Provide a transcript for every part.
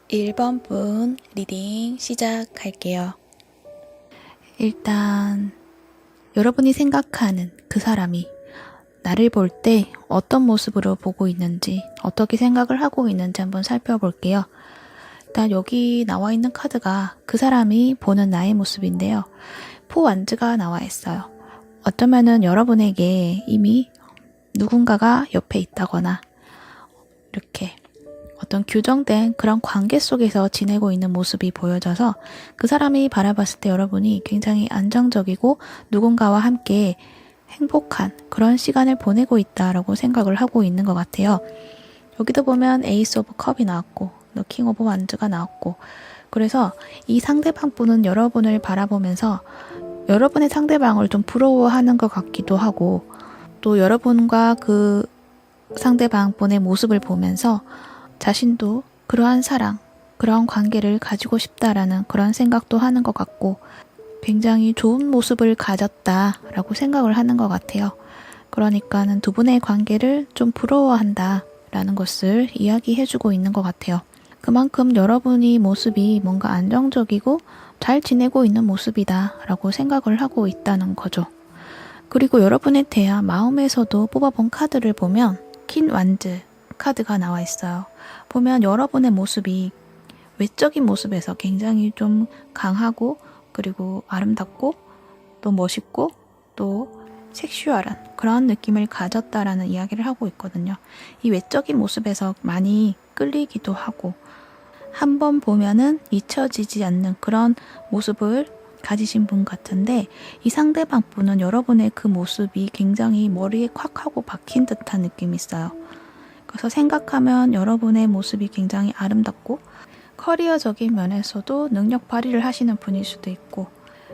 1번 분 리딩 시작할게요. 일단 여러분이 생각하는 그 사람이 나를 볼 때 어떤 모습으로 보고 있는지, 어떻게 생각을 하고 있는지 한번 살펴볼게요. 일단 여기 나와 있는 카드가 그 사람이 보는 나의 모습인데요. 포완즈가 나와 있어요. 어쩌면은 여러분에게 이미 누군가가 옆에 있다거나 이렇게 어떤 규정된 그런 관계 속에서 지내고 있는 모습이 보여져서 그 사람이 바라봤을 때 여러분이 굉장히 안정적이고 누군가와 함께 행복한 그런 시간을 보내고 있다라고 생각을 하고 있는 것 같아요. 여기도 보면 에이스 오브 컵이 나왔고 킹 오브 완즈가 나왔고, 그래서 이 상대방 분은 여러분을 바라보면서 여러분의 상대방을 좀 부러워하는 것 같기도 하고, 또 여러분과 그 상대방 분의 모습을 보면서 자신도 그러한 사랑, 그런 관계를 가지고 싶다라는 그런 생각도 하는 것 같고, 굉장히 좋은 모습을 가졌다라고 생각을 하는 것 같아요. 그러니까는 두 분의 관계를 좀 부러워한다라는 것을 이야기해주고 있는 것 같아요. 그만큼 여러분이 모습이 뭔가 안정적이고 잘 지내고 있는 모습이다 라고 생각을 하고 있다는 거죠. 그리고 여러분에 대한 마음에서도 뽑아본 카드를 보면 퀸 완즈 카드가 나와 있어요. 보면 여러분의 모습이 외적인 모습에서 굉장히 좀 강하고, 그리고 아름답고, 또 멋있고, 또 섹슈얼한 그런 느낌을 가졌다라는 이야기를 하고 있거든요. 이 외적인 모습에서 많이 끌리기도 하고, 한번 보면은 잊혀지지 않는 그런 모습을 가지신 분 같은데, 이 상대방 분은 여러분의 그 모습이 굉장히 머리에 콱 하고 박힌 듯한 느낌이 있어요. 그래서 생각하면 여러분의 모습이 굉장히 아름답고 커리어적인 면에서도 능력 발휘를 하시는 분일 수도 있고,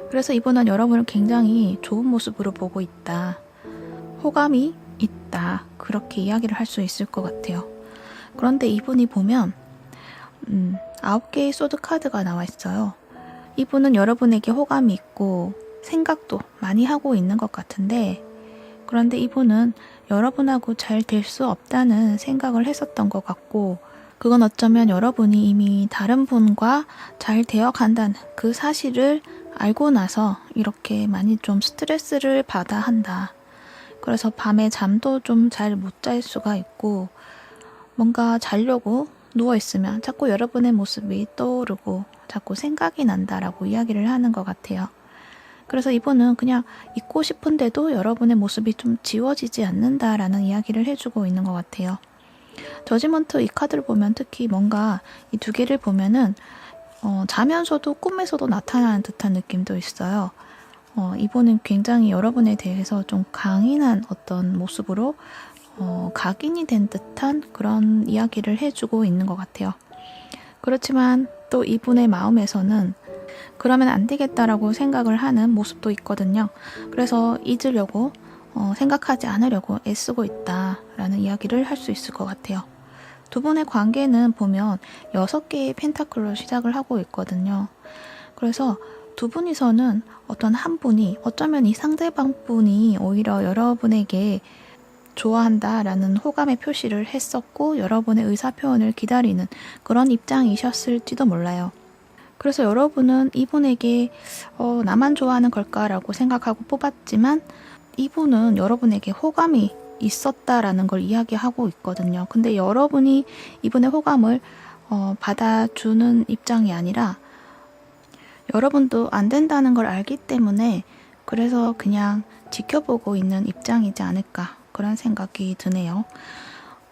그래서 이분은 여러분을 굉장히 좋은 모습으로 보고 있다, 호감이 있다, 그렇게 이야기를 할 수 있을 것 같아요. 그런데 이분이 보면 9개의 소드 카드가 나와 있어요. 이분은 여러분에게 호감이 있고 생각도 많이 하고 있는 것 같은데, 그런데 이분은 여러분하고 잘 될 수 없다는 생각을 했었던 것 같고, 그건 어쩌면 여러분이 이미 다른 분과 잘 되어 간다는 그 사실을 알고 나서 이렇게 많이 좀 스트레스를 받아 한다. 그래서 밤에 잠도 좀 잘 못 잘 수가 있고, 뭔가 자려고 누워있으면 자꾸 여러분의 모습이 떠오르고 자꾸 생각이 난다라고 이야기를 하는 것 같아요. 그래서 이분은 그냥 있고 싶은데도 여러분의 모습이 좀 지워지지 않는다라는 이야기를 해주고 있는 것 같아요. 저지먼트 이 카드를 보면 특히 뭔가 이 두 개를 보면은 자면서도 꿈에서도 나타나는 듯한 느낌도 있어요. 이분은 굉장히 여러분에 대해서 좀 강인한 어떤 모습으로 각인이 된 듯한 그런 이야기를 해주고 있는 것 같아요. 그렇지만 또 이분의 마음에서는 그러면 안 되겠다라고 생각을 하는 모습도 있거든요. 그래서 잊으려고 생각하지 않으려고 애쓰고 있다라는 이야기를 할 수 있을 것 같아요. 두 분의 관계는 보면 6개의 펜타클로 시작을 하고 있거든요. 그래서 두 분이서는 어떤 한 분이, 어쩌면 이 상대방 분이 오히려 여러분에게 좋아한다라는 호감의 표시를 했었고 여러분의 의사표현을 기다리는 그런 입장이셨을지도 몰라요. 그래서 여러분은 이분에게 나만 좋아하는 걸까라고 생각하고 뽑았지만, 이분은 여러분에게 호감이 있었다라는 걸 이야기하고 있거든요. 근데 여러분이 이분의 호감을 받아주는 입장이 아니라 여러분도 안 된다는 걸 알기 때문에 그래서 그냥 지켜보고 있는 입장이지 않을까, 그런 생각이 드네요.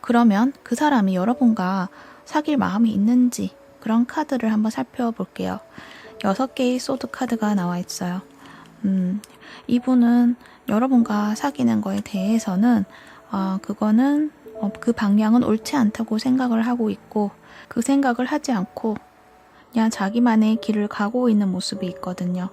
그러면 그 사람이 여러분과 사귈 마음이 있는지 그런 카드를 한번 살펴볼게요. 6개의 소드 카드가 나와 있어요. 이분은 여러분과 사귀는 거에 대해서는 그거는 그 방향은 옳지 않다고 생각을 하고 있고, 그 생각을 하지 않고 그냥 자기만의 길을 가고 있는 모습이 있거든요.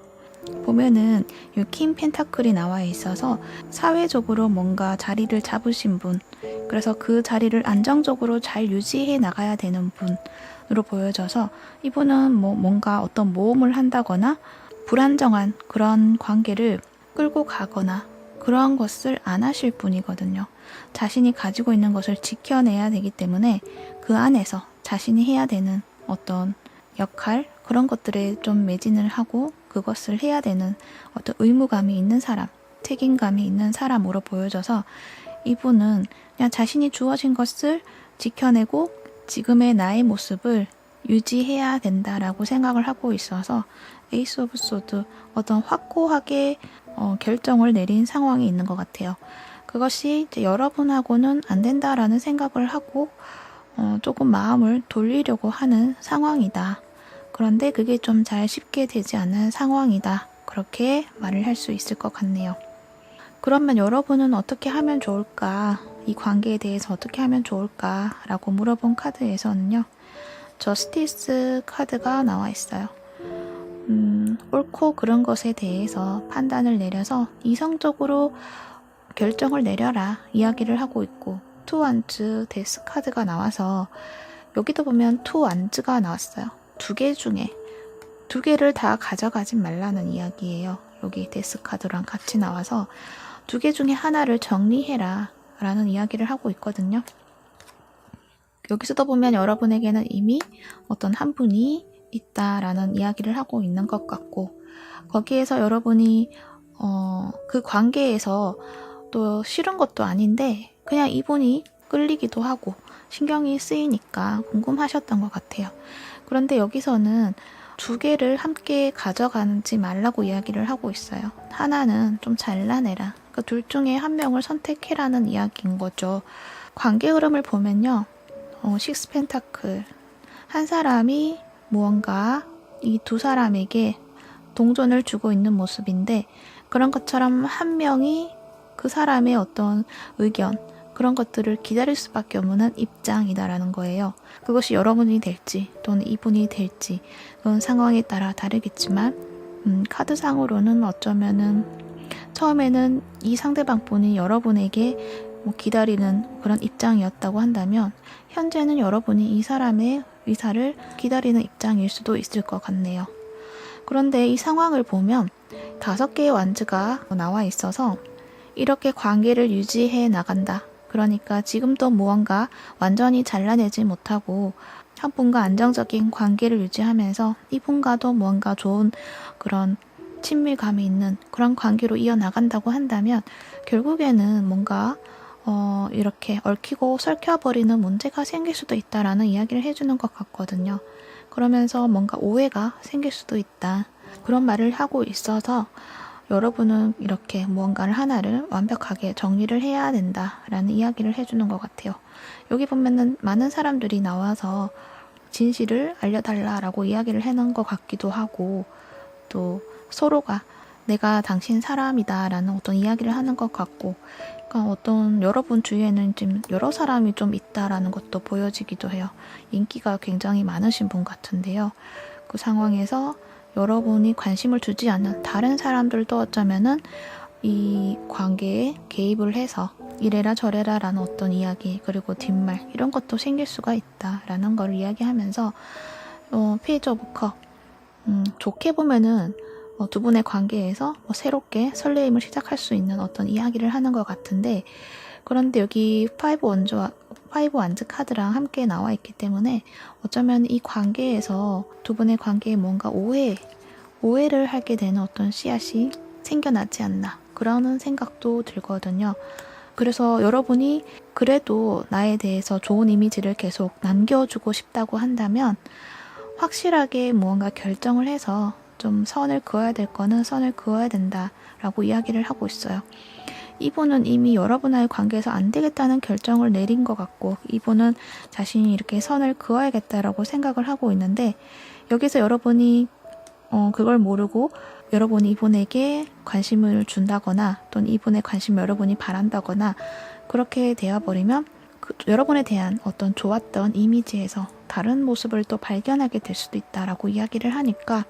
보면은 이 킹 펜타클이 나와 있어서 사회적으로 뭔가 자리를 잡으신 분, 그래서 그 자리를 안정적으로 잘 유지해 나가야 되는 분으로 보여져서, 이분은 뭔가 어떤 모험을 한다거나 불안정한 그런 관계를 끌고 가거나 그러한 것을 안 하실 분이거든요. 자신이 가지고 있는 것을 지켜내야 되기 때문에 그 안에서 자신이 해야 되는 어떤 역할, 그런 것들에 좀 매진을 하고 그것을 해야 되는 어떤 의무감이 있는 사람, 책임감이 있는 사람으로 보여져서, 이분은 그냥 자신이 주어진 것을 지켜내고 지금의 나의 모습을 유지해야 된다라고 생각을 하고 있어서 에이스 오브 소드 어떤 확고하게 결정을 내린 상황이 있는 것 같아요. 그것이 이제 여러분하고는 안 된다라는 생각을 하고 조금 마음을 돌리려고 하는 상황이다. 그런데 그게 좀 잘 쉽게 되지 않은 상황이다. 그렇게 말을 할 수 있을 것 같네요. 그러면 여러분은 어떻게 하면 좋을까? 이 관계에 대해서 어떻게 하면 좋을까? 라고 물어본 카드에서는요. 저스티스 카드가 나와 있어요. 옳고 그른 것에 대해서 판단을 내려서 이성적으로 결정을 내려라 이야기를 하고 있고, 투 완즈 데스 카드가 나와서 여기도 보면 투 완즈가 나왔어요. 두 개 중에 두 개를 다 가져가지 말라는 이야기예요. 여기 데스 카드랑 같이 나와서 두 개 중에 하나를 정리해라 라는 이야기를 하고 있거든요. 여기서도 보면 여러분에게는 이미 어떤 한 분이 있다라는 이야기를 하고 있는 것 같고, 거기에서 여러분이 그 관계에서 또 싫은 것도 아닌데 그냥 이분이 끌리기도 하고 신경이 쓰이니까 궁금하셨던 것 같아요. 그런데 여기서는 두 개를 함께 가져가지 말라고 이야기를 하고 있어요. 하나는 좀 잘라내라. 그러니까 둘 중에 한 명을 선택해라는 이야기인 거죠. 관계 흐름을 보면요. 식스 펜타클. 한 사람이 무언가 이 두 사람에게 동전을 주고 있는 모습인데, 그런 것처럼 한 명이 그 사람의 어떤 의견, 그런 것들을 기다릴 수밖에 없는 입장이다라는 거예요. 그것이 여러분이 될지 또는 이분이 될지 그건 상황에 따라 다르겠지만, 카드상으로는 어쩌면은 처음에는 이 상대방 분이 여러분에게 기다리는 그런 입장이었다고 한다면, 현재는 여러분이 이 사람의 의사를 기다리는 입장일 수도 있을 것 같네요. 그런데 이 상황을 보면 5개의 완즈가 나와 있어서 이렇게 관계를 유지해 나간다. 그러니까 지금도 무언가 완전히 잘라내지 못하고 한 분과 안정적인 관계를 유지하면서 이분과도 무언가 좋은 그런 친밀감이 있는 그런 관계로 이어나간다고 한다면, 결국에는 뭔가 이렇게 얽히고 설켜버리는 문제가 생길 수도 있다라는 이야기를 해주는 것 같거든요. 그러면서 뭔가 오해가 생길 수도 있다. 그런 말을 하고 있어서 여러분은 이렇게 무언가를 하나를 완벽하게 정리를 해야 된다라는 이야기를 해주는 것 같아요. 여기 보면은 많은 사람들이 나와서 진실을 알려달라라고 이야기를 해놓은 것 같기도 하고, 또 서로가 내가 당신 사람이다 라는 어떤 이야기를 하는 것 같고, 그러니까 어떤 여러분 주위에는 지금 여러 사람이 좀 있다라는 것도 보여지기도 해요. 인기가 굉장히 많으신 분 같은데요. 그 상황에서 여러분이 관심을 두지 않는 다른 사람들도 어쩌면은 이 관계에 개입을 해서 이래라 저래라 라는 어떤 이야기, 그리고 뒷말 이런 것도 생길 수가 있다라는 걸 이야기하면서 페이지 오브 컵, 좋게 보면은 두 분의 관계에서 새롭게 설레임을 시작할 수 있는 어떤 이야기를 하는 것 같은데, 그런데 여기 파이브 완즈 카드랑 함께 나와 있기 때문에 어쩌면 이 관계에서 두 분의 관계에 뭔가 오해를 하게 되는 어떤 씨앗이 생겨나지 않나, 그러는 생각도 들거든요. 그래서 여러분이 그래도 나에 대해서 좋은 이미지를 계속 남겨주고 싶다고 한다면 확실하게 무언가 결정을 해서 좀 선을 그어야 될 거는 선을 그어야 된다라고 이야기를 하고 있어요. 이분은 이미 여러분과의 관계에서 안 되겠다는 결정을 내린 것 같고, 이분은 자신이 이렇게 선을 그어야겠다라고 생각을 하고 있는데, 여기서 여러분이 그걸 모르고 여러분이 이분에게 관심을 준다거나 또는 이분의 관심을 여러분이 바란다거나 그렇게 되어버리면 여러분에 대한 어떤 좋았던 이미지에서 다른 모습을 또 발견하게 될 수도 있다라고 이야기를 하니까,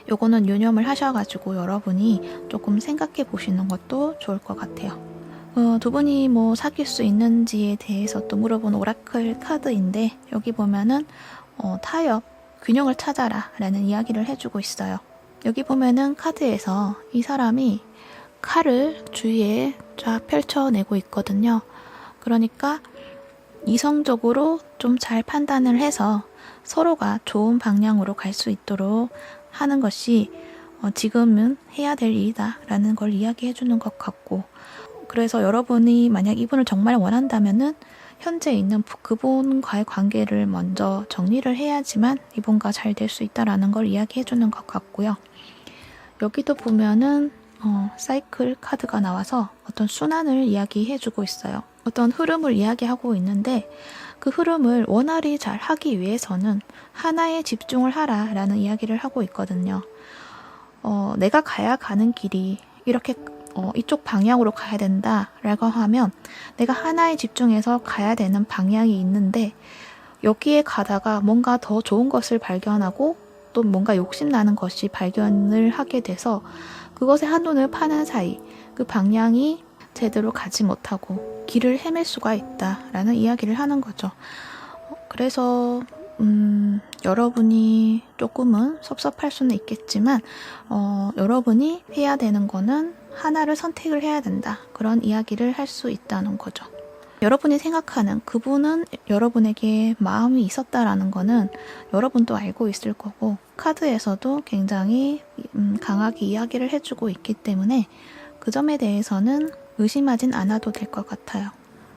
요거는 유념을 하셔가지고 여러분이 조금 생각해 보시는 것도 좋을 것 같아요. 두 분이 사귈 수 있는지에 대해서 또 물어본 오라클 카드인데, 여기 보면은 타협, 균형을 찾아라 라는 이야기를 해주고 있어요. 여기 보면은 카드에서 이 사람이 칼을 주위에 쫙 펼쳐내고 있거든요. 그러니까 이성적으로 좀 잘 판단을 해서 서로가 좋은 방향으로 갈 수 있도록 하는 것이 지금은 해야 될 일이다 라는 걸 이야기해 주는 것 같고, 그래서 여러분이 만약 이분을 정말 원한다면은 현재 있는 그분과의 관계를 먼저 정리를 해야지만 이분과 잘 될 수 있다라는 걸 이야기해 주는 것 같고요. 여기도 보면은 사이클 카드가 나와서 어떤 순환을 이야기해 주고 있어요. 어떤 흐름을 이야기하고 있는데 그 흐름을 원활히 잘 하기 위해서는 하나에 집중을 하라라는 이야기를 하고 있거든요. 내가 가야 가는 길이 이렇게 이쪽 방향으로 가야 된다라고 하면 내가 하나에 집중해서 가야 되는 방향이 있는데 여기에 가다가 뭔가 더 좋은 것을 발견하고 또 뭔가 욕심나는 것이 발견을 하게 돼서 그것에 한눈을 파는 사이 그 방향이 제대로 가지 못하고 길을 헤맬 수가 있다라는 이야기를 하는 거죠. 그래서 여러분이 조금은 섭섭할 수는 있겠지만 여러분이 해야 되는 거는 하나를 선택을 해야 된다. 그런 이야기를 할 수 있다는 거죠. 여러분이 생각하는 그분은 여러분에게 마음이 있었다라는 거는 여러분도 알고 있을 거고 카드에서도 굉장히 강하게 이야기를 해주고 있기 때문에 그 점에 대해서는 의심하진 않아도 될 것 같아요.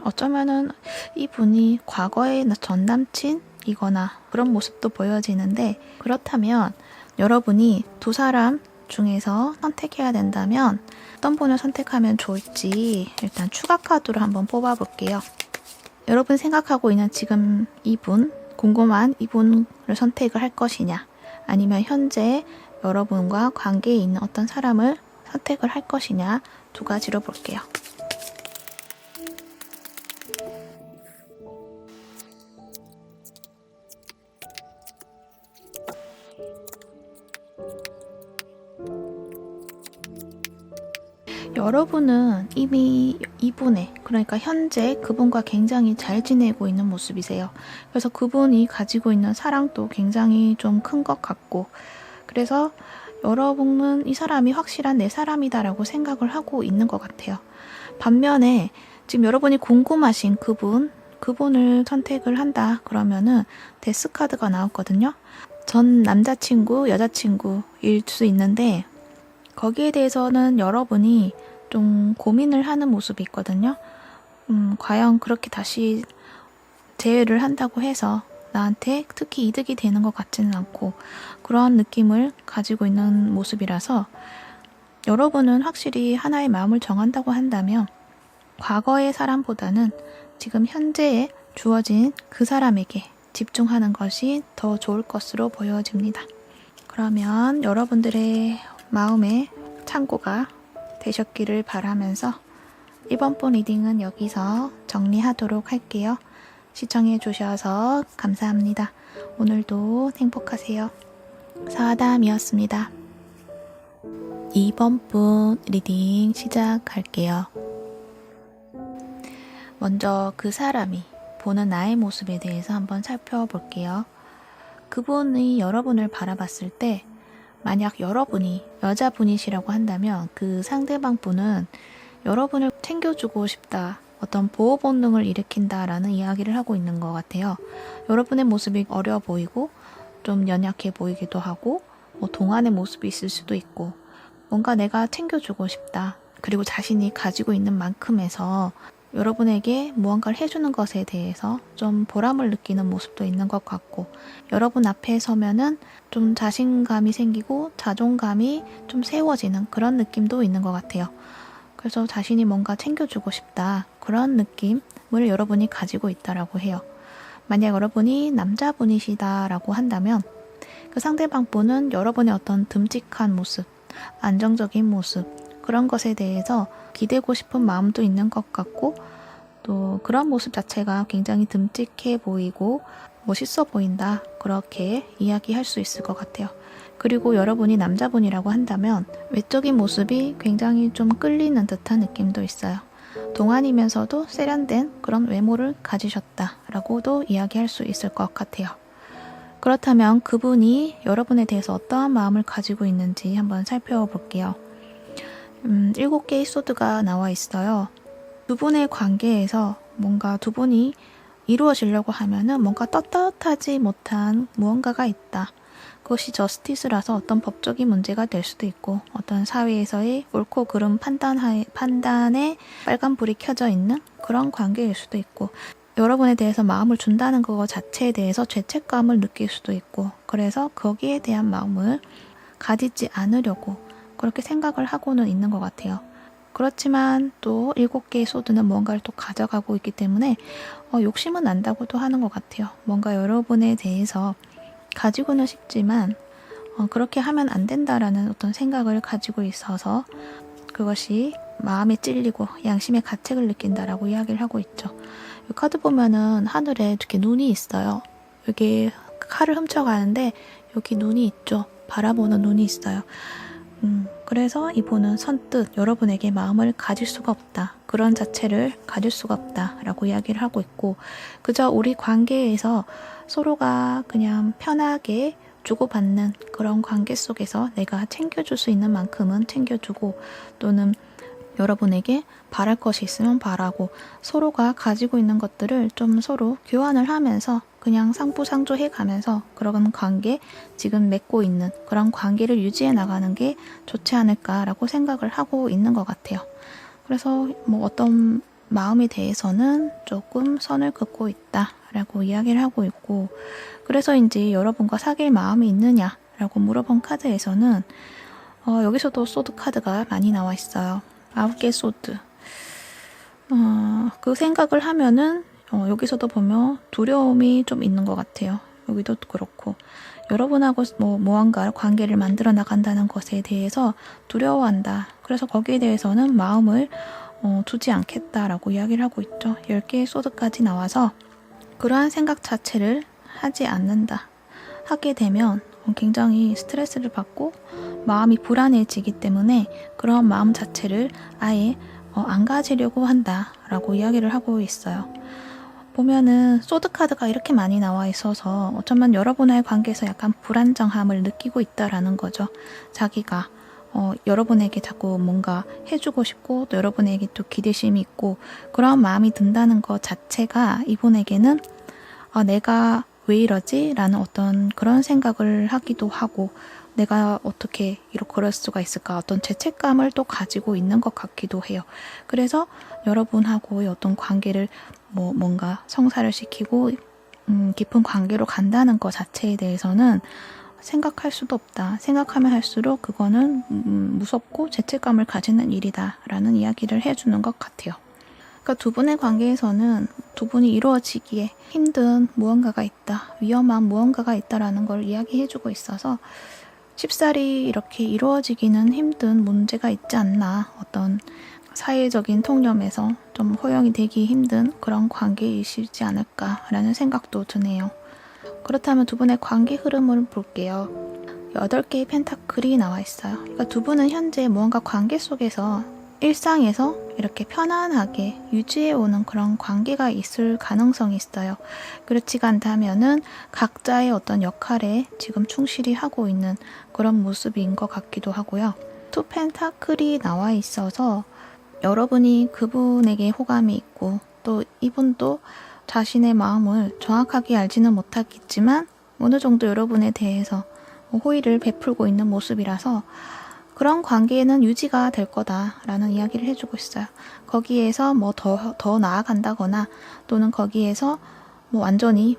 어쩌면은 이분이 과거의 전 남친이거나 그런 모습도 보여지는데 그렇다면 여러분이 두 사람 중에서 선택해야 된다면 어떤 분을 선택하면 좋을지 일단 추가 카드로 한번 뽑아볼게요. 여러분 생각하고 있는 지금 이분, 궁금한 이분을 선택을 할 것이냐 아니면 현재 여러분과 관계에 있는 어떤 사람을 선택을 할 것이냐 두 가지로 볼게요. 여러분은 이미 이분의 그러니까 현재 그분과 굉장히 잘 지내고 있는 모습이세요. 그래서 그분이 가지고 있는 사랑도 굉장히 좀 큰 것 같고 그래서 여러분은 이 사람이 확실한 내 사람이다라고 생각을 하고 있는 것 같아요. 반면에 지금 여러분이 궁금하신 그분을 선택을 한다 그러면은 데스 카드가 나왔거든요. 전 남자친구, 여자친구일 수 있는데 거기에 대해서는 여러분이 좀 고민을 하는 모습이 있거든요. 과연 그렇게 다시 재회를 한다고 해서 나한테 특히 이득이 되는 것 같지는 않고 그런 느낌을 가지고 있는 모습이라서 여러분은 확실히 하나의 마음을 정한다고 한다면 과거의 사람보다는 지금 현재에 주어진 그 사람에게 집중하는 것이 더 좋을 것으로 보여집니다. 그러면 여러분들의 마음의 참고가 되셨기를 바라면서 이번 번 리딩은 여기서 정리하도록 할게요. 시청해 주셔서 감사합니다. 오늘도 행복하세요. 사담이었습니다. 이번 분 리딩 시작할게요. 먼저 그 사람이 보는 나의 모습에 대해서 한번 살펴볼게요. 그분이 여러분을 바라봤을 때 만약 여러분이 여자분이시라고 한다면 그 상대방 분은 여러분을 챙겨주고 싶다. 어떤 보호 본능을 일으킨다라는 이야기를 하고 있는 것 같아요. 여러분의 모습이 어려 보이고 좀 연약해 보이기도 하고 동안의 모습이 있을 수도 있고 뭔가 내가 챙겨주고 싶다. 그리고 자신이 가지고 있는 만큼에서 여러분에게 무언가를 해주는 것에 대해서 좀 보람을 느끼는 모습도 있는 것 같고 여러분 앞에 서면은 좀 자신감이 생기고 자존감이 좀 세워지는 그런 느낌도 있는 것 같아요. 그래서 자신이 뭔가 챙겨주고 싶다 그런 느낌을 여러분이 가지고 있다라고 해요. 만약 여러분이 남자분이시다라고 한다면 그 상대방 분은 여러분의 어떤 듬직한 모습, 안정적인 모습 그런 것에 대해서 기대고 싶은 마음도 있는 것 같고 또 그런 모습 자체가 굉장히 듬직해 보이고 멋있어 보인다 그렇게 이야기할 수 있을 것 같아요. 그리고 여러분이 남자분이라고 한다면 외적인 모습이 굉장히 좀 끌리는 듯한 느낌도 있어요. 동안이면서도 세련된 그런 외모를 가지셨다라고도 이야기할 수 있을 것 같아요. 그렇다면 그분이 여러분에 대해서 어떠한 마음을 가지고 있는지 한번 살펴볼게요. 7개의 소드가 나와 있어요. 두 분의 관계에서 뭔가 두 분이 이루어지려고 하면은 뭔가 떳떳하지 못한 무언가가 있다. 그것이 저스티스라서 어떤 법적인 문제가 될 수도 있고 어떤 사회에서의 옳고 그름 판단에 빨간불이 켜져 있는 그런 관계일 수도 있고 여러분에 대해서 마음을 준다는 것 자체에 대해서 죄책감을 느낄 수도 있고, 그래서 거기에 대한 마음을 가지지 않으려고 그렇게 생각을 하고는 있는 것 같아요. 그렇지만 또 7개의 소드는 뭔가를 또 가져가고 있기 때문에 욕심은 난다고도 하는 것 같아요. 뭔가 여러분에 대해서 가지고는 싶지만 그렇게 하면 안 된다라는 어떤 생각을 가지고 있어서 그것이 마음에 찔리고 양심의 가책을 느낀다라고 이야기를 하고 있죠. 이 카드 보면은 하늘에 이렇게 눈이 있어요. 여기 칼을 훔쳐가는데 여기 눈이 있죠. 바라보는 눈이 있어요. 그래서 이분은 선뜻 여러분에게 마음을 가질 수가 없다. 그런 자체를 가질 수가 없다. 라고 이야기를 하고 있고, 그저 우리 관계에서 서로가 그냥 편하게 주고받는 그런 관계 속에서 내가 챙겨줄 수 있는 만큼은 챙겨주고, 또는 여러분에게 바랄 것이 있으면 바라고, 서로가 가지고 있는 것들을 좀 서로 교환을 하면서 그냥 상부상조해 가면서 그런 관계, 지금 맺고 있는 그런 관계를 유지해 나가는 게 좋지 않을까라고 생각을 하고 있는 것 같아요. 그래서 뭐 어떤 마음에 대해서는 조금 선을 긋고 있다라고 이야기를 하고 있고, 그래서인지 여러분과 사귈 마음이 있느냐라고 물어본 카드에서는 여기서도 소드 카드가 많이 나와 있어요. 9개 소드. 그 생각을 하면은 여기서도 보면 두려움이 좀 있는 것 같아요. 여기도 그렇고 여러분하고 무언가 관계를 만들어 나간다는 것에 대해서 두려워한다. 그래서 거기에 대해서는 마음을 두지 않겠다라고 이야기를 하고 있죠. 10개의 소드까지 나와서 그러한 생각 자체를 하지 않는다. 하게 되면 굉장히 스트레스를 받고 마음이 불안해지기 때문에 그런 마음 자체를 아예 안 가지려고 한다라고 이야기를 하고 있어요. 보면은 소드 카드가 이렇게 많이 나와 있어서 어쩌면 여러분과의 관계에서 약간 불안정함을 느끼고 있다라는 거죠. 자기가 여러분에게 자꾸 뭔가 해주고 싶고 또 여러분에게 또 기대심이 있고 그런 마음이 든다는 것 자체가 이분에게는 내가 왜 이러지? 라는 어떤 그런 생각을 하기도 하고 내가 어떻게 이렇게 그럴 수가 있을까? 어떤 죄책감을 또 가지고 있는 것 같기도 해요. 그래서 여러분하고의 어떤 관계를 뭔가 성사를 시키고 깊은 관계로 간다는 것 자체에 대해서는 생각할 수도 없다. 생각하면 할수록 그거는 무섭고 죄책감을 가지는 일이다. 라는 이야기를 해주는 것 같아요. 그러니까 두 분의 관계에서는 두 분이 이루어지기에 힘든 무언가가 있다. 위험한 무언가가 있다라는 걸 이야기해주고 있어서 쉽사리 이렇게 이루어지기는 힘든 문제가 있지 않나. 어떤 사회적인 통념에서 좀 허용이 되기 힘든 그런 관계이시지 않을까라는 생각도 드네요. 그렇다면 두 분의 관계 흐름을 볼게요. 8개의 펜타클이 나와 있어요. 그러니까 두 분은 현재 무언가 관계 속에서 일상에서 이렇게 편안하게 유지해오는 그런 관계가 있을 가능성이 있어요. 그렇지가 않다면은 각자의 어떤 역할에 지금 충실히 하고 있는 그런 모습인 것 같기도 하고요. 투 펜타클이 나와 있어서 여러분이 그분에게 호감이 있고 또 이분도 자신의 마음을 정확하게 알지는 못하겠지만 어느 정도 여러분에 대해서 호의를 베풀고 있는 모습이라서 그런 관계는 유지가 될 거다라는 이야기를 해주고 있어요. 거기에서 더 나아간다거나 또는 거기에서 완전히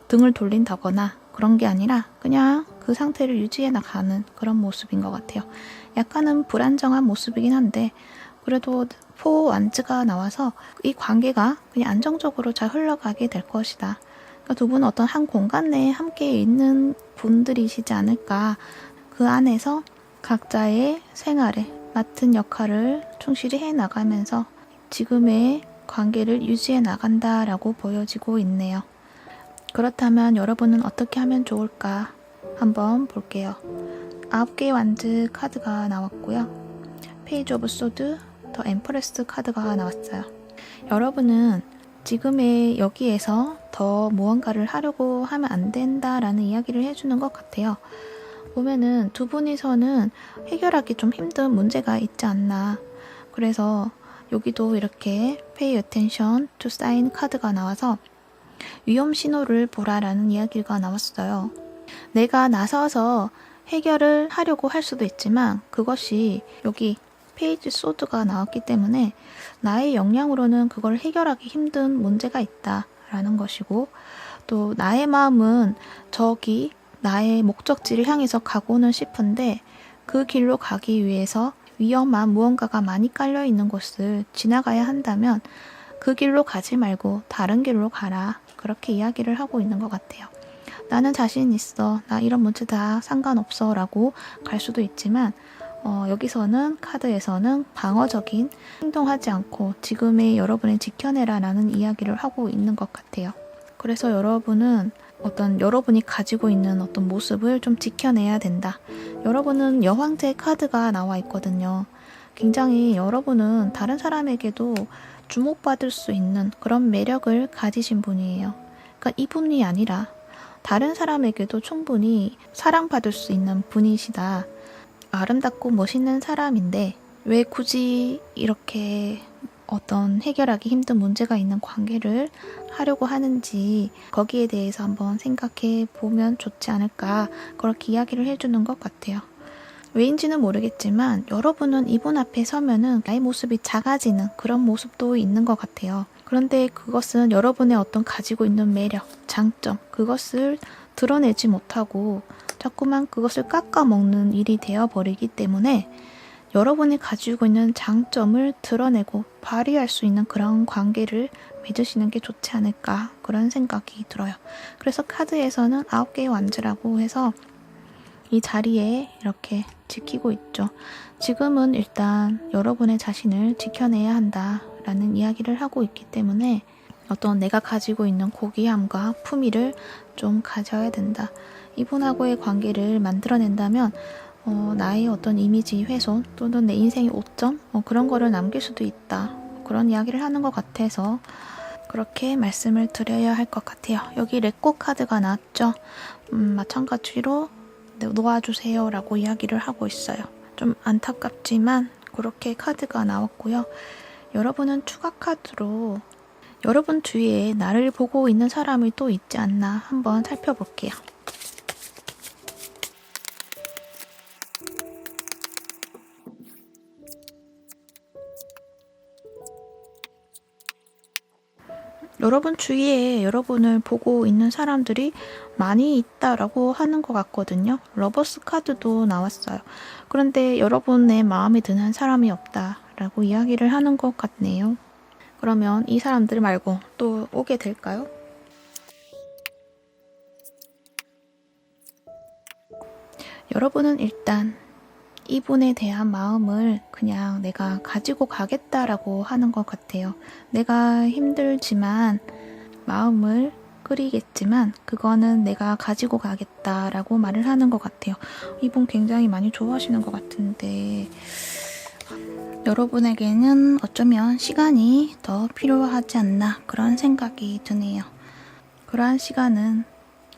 등을 돌린다거나 그런 게 아니라 그냥 그 상태를 유지해 나가는 그런 모습인 것 같아요. 약간은 불안정한 모습이긴 한데 그래도 포 완즈가 나와서 이 관계가 그냥 안정적으로 잘 흘러가게 될 것이다. 그러니까 두 분은 어떤 한 공간 내에 함께 있는 분들이시지 않을까. 그 안에서 각자의 생활에 맡은 역할을 충실히 해나가면서 지금의 관계를 유지해 나간다라고 보여지고 있네요. 그렇다면 여러분은 어떻게 하면 좋을까 한번 볼게요. 9개의 완즈 카드가 나왔고요. 페이지 오브 소드, 더 엠프레스 카드가 나왔어요. 여러분은 지금의 여기에서 더 무언가를 하려고 하면 안 된다라는 이야기를 해주는 것 같아요. 보면은 두 분이서는 해결하기 좀 힘든 문제가 있지 않나. 그래서 여기도 이렇게 Pay attention to sign 카드가 나와서 위험 신호를 보라라는 이야기가 나왔어요. 내가 나서서 해결을 하려고 할 수도 있지만 그것이 여기 페이지 소드가 나왔기 때문에 나의 역량으로는 그걸 해결하기 힘든 문제가 있다 라는 것이고, 또 나의 마음은 저기 나의 목적지를 향해서 가고는 싶은데 그 길로 가기 위해서 위험한 무언가가 많이 깔려 있는 곳을 지나가야 한다면 그 길로 가지 말고 다른 길로 가라. 그렇게 이야기를 하고 있는 것 같아요. 나는 자신 있어. 나 이런 문제 다 상관없어. 라고 갈 수도 있지만 여기서는 카드에서는 방어적인 행동하지 않고 지금의 여러분을 지켜내라 라는 이야기를 하고 있는 것 같아요. 그래서 여러분은 여러분이 가지고 있는 어떤 모습을 좀 지켜내야 된다. 여러분은 여왕제 카드가 나와 있거든요. 굉장히 여러분은 다른 사람에게도 주목받을 수 있는 그런 매력을 가지신 분이에요. 그러니까 이분이 아니라 다른 사람에게도 충분히 사랑받을 수 있는 분이시다. 아름답고 멋있는 사람인데 왜 굳이 이렇게 어떤 해결하기 힘든 문제가 있는 관계를 하려고 하는지 거기에 대해서 한번 생각해 보면 좋지 않을까, 그렇게 이야기를 해주는 것 같아요. 왜인지는 모르겠지만 여러분은 이분 앞에 서면은 나의 모습이 작아지는 그런 모습도 있는 것 같아요. 그런데 그것은 여러분의 어떤 가지고 있는 매력, 장점, 그것을 드러내지 못하고 자꾸만 그것을 깎아먹는 일이 되어버리기 때문에 여러분이 가지고 있는 장점을 드러내고 발휘할 수 있는 그런 관계를 맺으시는 게 좋지 않을까, 그런 생각이 들어요. 그래서 카드에서는 9개의 완즈라고 해서 이 자리에 이렇게 지키고 있죠. 지금은 일단 여러분의 자신을 지켜내야 한다라는 이야기를 하고 있기 때문에 어떤 내가 가지고 있는 고귀함과 품위를 좀 가져야 된다. 이분하고의 관계를 만들어낸다면 나의 어떤 이미지 훼손 또는 내 인생의 오점 그런 거를 남길 수도 있다. 그런 이야기를 하는 것 같아서 그렇게 말씀을 드려야 할 것 같아요. 여기 레꼬 카드가 나왔죠. 마찬가지로 놓아주세요 라고 이야기를 하고 있어요. 좀 안타깝지만 그렇게 카드가 나왔고요. 여러분은 추가 카드로 여러분 주위에 나를 보고 있는 사람이 또 있지 않나 한번 살펴볼게요. 여러분 주위에 여러분을 보고 있는 사람들이 많이 있다라고 하는 것 같거든요. 러버스 카드도 나왔어요. 그런데 여러분의 마음에 드는 사람이 없다라고 이야기를 하는 것 같네요. 그러면 이 사람들 말고 또 오게 될까요? 여러분은 일단 이분에 대한 마음을 그냥 내가 가지고 가겠다라고 하는 것 같아요. 내가 힘들지만 마음을 끓이겠지만 그거는 내가 가지고 가겠다라고 말을 하는 것 같아요. 이분 굉장히 많이 좋아하시는 것 같은데 여러분에게는 어쩌면 시간이 더 필요하지 않나, 그런 생각이 드네요. 그러한 시간은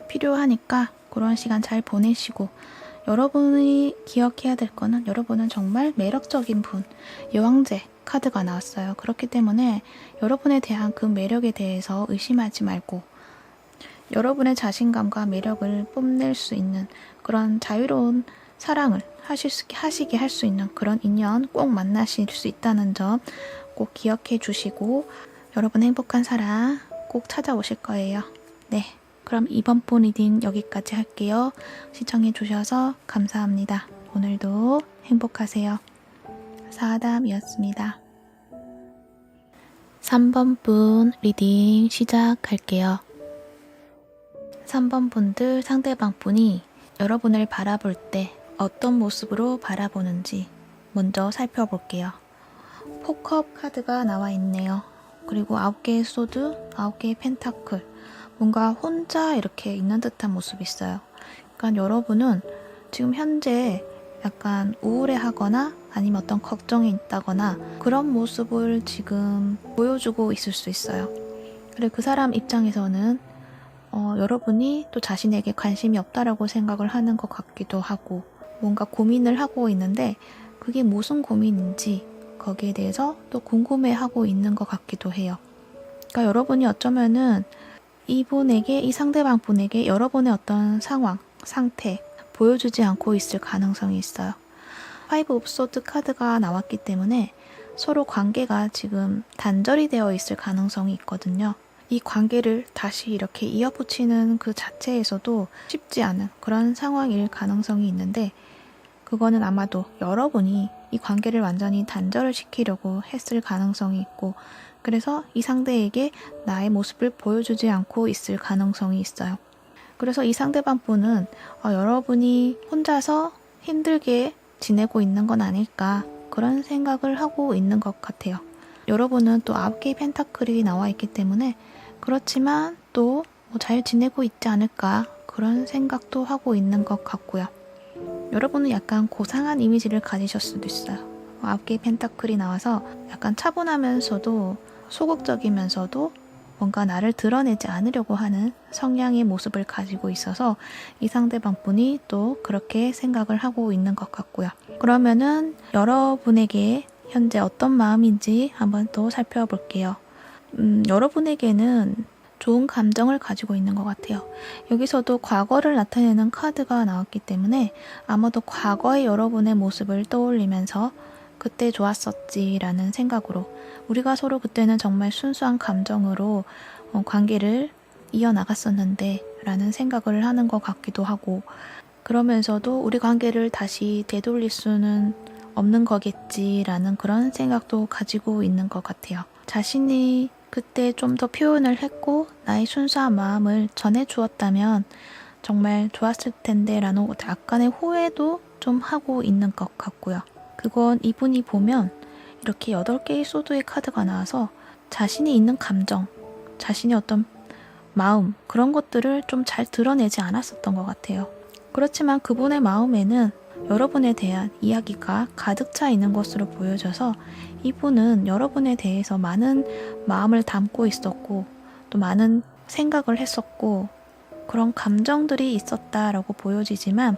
필요하니까 그런 시간 잘 보내시고, 여러분이 기억해야 될 거는 여러분은 정말 매력적인 분, 여왕제 카드가 나왔어요. 그렇기 때문에 여러분에 대한 그 매력에 대해서 의심하지 말고 여러분의 자신감과 매력을 뽐낼 수 있는 그런 자유로운 사랑을 하시게 할 수 있는 그런 인연 꼭 만나실 수 있다는 점 꼭 기억해 주시고 여러분 행복한 사랑 꼭 찾아오실 거예요. 네, 그럼 이번 분 리딩 여기까지 할게요. 시청해 주셔서 감사합니다. 오늘도 행복하세요. 사담이었습니다. 3번 분 리딩 시작할게요. 3번 분들 상대방 분이 여러분을 바라볼 때 어떤 모습으로 바라보는지 먼저 살펴볼게요. 포컵 카드가 나와 있네요. 그리고 9개의 소드, 9개의 펜타클, 뭔가 혼자 이렇게 있는 듯한 모습이 있어요. 그러니까 여러분은 지금 현재 약간 우울해하거나 아니면 어떤 걱정이 있다거나 그런 모습을 지금 보여주고 있을 수 있어요. 그리고 그 사람 입장에서는 여러분이 또 자신에게 관심이 없다라고 생각을 하는 것 같기도 하고 뭔가 고민을 하고 있는데 그게 무슨 고민인지 거기에 대해서 또 궁금해하고 있는 것 같기도 해요. 그러니까 여러분이 어쩌면은 이분에게, 이 상대방 분에게 여러분의 어떤 상황, 상태 보여주지 않고 있을 가능성이 있어요. 파이브 오브 소드 카드가 나왔기 때문에 서로 관계가 지금 단절이 되어 있을 가능성이 있거든요. 이 관계를 다시 이렇게 이어붙이는 그 자체에서도 쉽지 않은 그런 상황일 가능성이 있는데, 그거는 아마도 여러분이 이 관계를 완전히 단절을 시키려고 했을 가능성이 있고, 그래서 이 상대에게 나의 모습을 보여주지 않고 있을 가능성이 있어요. 그래서 이 상대방 분은 여러분이 혼자서 힘들게 지내고 있는 건 아닐까, 그런 생각을 하고 있는 것 같아요. 여러분은 또 9개의 펜타클이 나와 있기 때문에, 그렇지만 또 잘 지내고 있지 않을까, 그런 생각도 하고 있는 것 같고요. 여러분은 약간 고상한 이미지를 가지실 수도 있어요. 9개의 펜타클이 나와서 약간 차분하면서도 소극적이면서도 뭔가 나를 드러내지 않으려고 하는 성향의 모습을 가지고 있어서 이 상대방 분이 또 그렇게 생각을 하고 있는 것 같고요. 그러면은 여러분에게 현재 어떤 마음인지 한번 또 살펴볼게요. 여러분에게는 좋은 감정을 가지고 있는 것 같아요. 여기서도 과거를 나타내는 카드가 나왔기 때문에 아마도 과거의 여러분의 모습을 떠올리면서 그때 좋았었지라는 생각으로, 우리가 서로 그때는 정말 순수한 감정으로 관계를 이어나갔었는데 라는 생각을 하는 것 같기도 하고, 그러면서도 우리 관계를 다시 되돌릴 수는 없는 거겠지라는 그런 생각도 가지고 있는 것 같아요. 자신이 그때 좀 더 표현을 했고 나의 순수한 마음을 전해주었다면 정말 좋았을 텐데 라는 약간의 후회도 좀 하고 있는 것 같고요. 그건 이분이 보면 이렇게 8개의 소드의 카드가 나와서 자신이 있는 감정, 자신의 어떤 마음, 그런 것들을 좀 잘 드러내지 않았었던 것 같아요. 그렇지만 그분의 마음에는 여러분에 대한 이야기가 가득 차 있는 것으로 보여져서 이분은 여러분에 대해서 많은 마음을 담고 있었고 또 많은 생각을 했었고 그런 감정들이 있었다라고 보여지지만,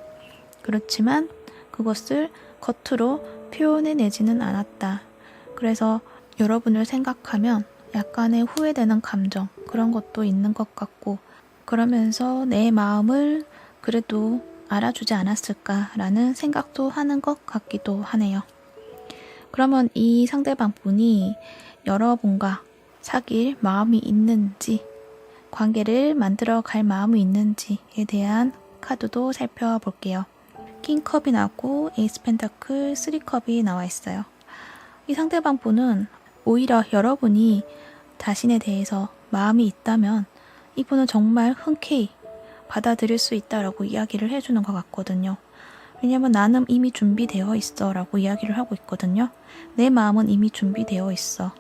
그렇지만 그것을 겉으로 표현해내지는 않았다. 그래서 여러분을 생각하면 약간의 후회되는 감정, 그런 것도 있는 것 같고, 그러면서 내 마음을 그래도 알아주지 않았을까라는 생각도 하는 것 같기도 하네요. 그러면 이 상대방 분이 여러분과 사귈 마음이 있는지, 관계를 만들어 갈 마음이 있는지에 대한 카드도 살펴볼게요. 킹컵이 나왔고 에이스 펜타클 3컵이 나와 있어요. 이 상대방 분은 오히려 여러분이 자신에 대해서 마음이 있다면 이분은 정말 흔쾌히 받아들일 수 있다라고 이야기를 해주는 것 같거든요. 왜냐면 나는 이미 준비되어 있어 라고 이야기를 하고 있거든요. 내 마음은 이미 준비되어 있어.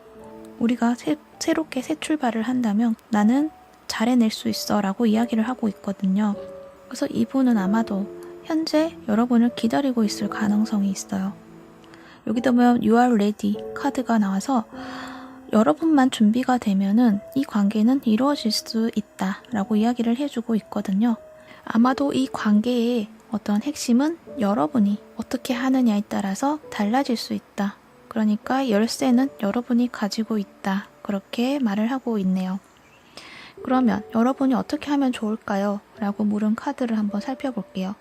우리가 새롭게 새 출발을 한다면 나는 잘 해낼 수 있어 라고 이야기를 하고 있거든요. 그래서 이분은 아마도 현재 여러분을 기다리고 있을 가능성이 있어요. 여기다 보면 You are ready 카드가 나와서 여러분만 준비가 되면은 이 관계는 이루어질 수 있다 라고 이야기를 해주고 있거든요. 아마도 이 관계의 어떤 핵심은 여러분이 어떻게 하느냐에 따라서 달라질 수 있다. 그러니까 열쇠는 여러분이 가지고 있다. 그렇게 말을 하고 있네요. 그러면 여러분이 어떻게 하면 좋을까요? 라고 물은 카드를 한번 살펴볼게요.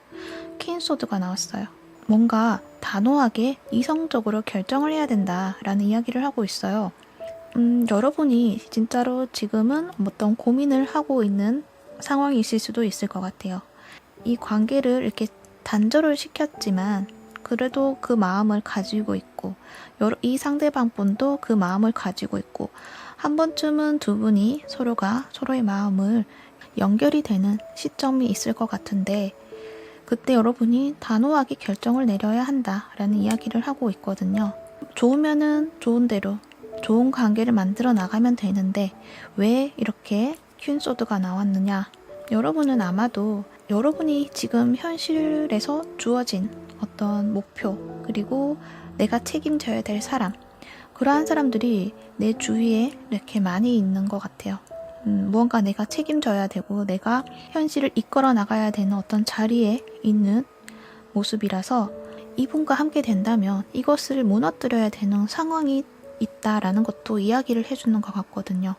퀸소드가 나왔어요. 뭔가 단호하게 이성적으로 결정을 해야 된다라는 이야기를 하고 있어요. 여러분이 진짜로 지금은 어떤 고민을 하고 있는 상황이실 수도 있을 것 같아요. 이 관계를 이렇게 단절을 시켰지만 그래도 그 마음을 가지고 있고 이 상대방 분도 그 마음을 가지고 있고 한 번쯤은 두 분이 서로가 서로의 마음을 연결이 되는 시점이 있을 것 같은데 그때 여러분이 단호하게 결정을 내려야 한다라는 이야기를 하고 있거든요. 좋으면은 좋은 대로 좋은 관계를 만들어 나가면 되는데 왜 이렇게 퀸소드가 나왔느냐? 여러분은 아마도 여러분이 지금 현실에서 주어진 어떤 목표 그리고 내가 책임져야 될 사람, 그러한 사람들이 내 주위에 이렇게 많이 있는 것 같아요. 무언가 내가 책임져야 되고 내가 현실을 이끌어 나가야 되는 어떤 자리에 있는 모습이라서 이분과 함께 된다면 이것을 무너뜨려야 되는 상황이 있다라는 것도 이야기를 해주는 것 같거든요.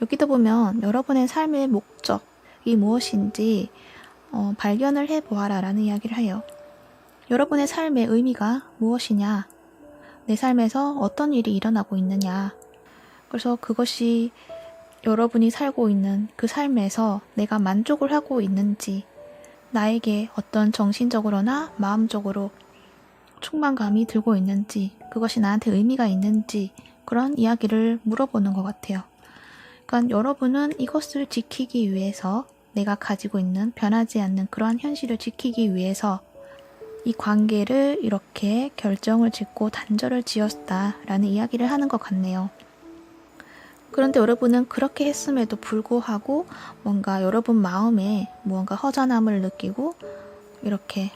여기도 보면 여러분의 삶의 목적이 무엇인지 발견을 해보아라 라는 이야기를 해요. 여러분의 삶의 의미가 무엇이냐, 내 삶에서 어떤 일이 일어나고 있느냐, 그래서 그것이 여러분이 살고 있는 그 삶에서 내가 만족을 하고 있는지, 나에게 어떤 정신적으로나 마음적으로 충만감이 들고 있는지, 그것이 나한테 의미가 있는지 그런 이야기를 물어보는 것 같아요. 그러니까 여러분은 이것을 지키기 위해서, 내가 가지고 있는 변하지 않는 그러한 현실을 지키기 위해서 이 관계를 이렇게 결정을 짓고 단절을 지었다라는 이야기를 하는 것 같네요. 그런데 여러분은 그렇게 했음에도 불구하고 뭔가 여러분 마음에 무언가 허전함을 느끼고 이렇게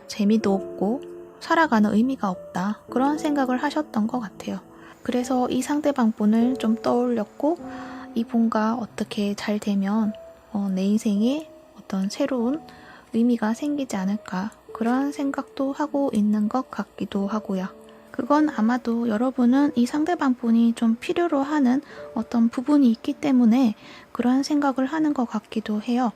재미도 없고 살아가는 의미가 없다, 그런 생각을 하셨던 것 같아요. 그래서 이 상대방 분을 좀 떠올렸고, 이분과 어떻게 잘 되면 내 인생에 어떤 새로운 의미가 생기지 않을까, 그런 생각도 하고 있는 것 같기도 하고요. 그건 아마도 여러분은 이 상대방 분이 좀 필요로 하는 어떤 부분이 있기 때문에 그런 생각을 하는 것 같기도 해요.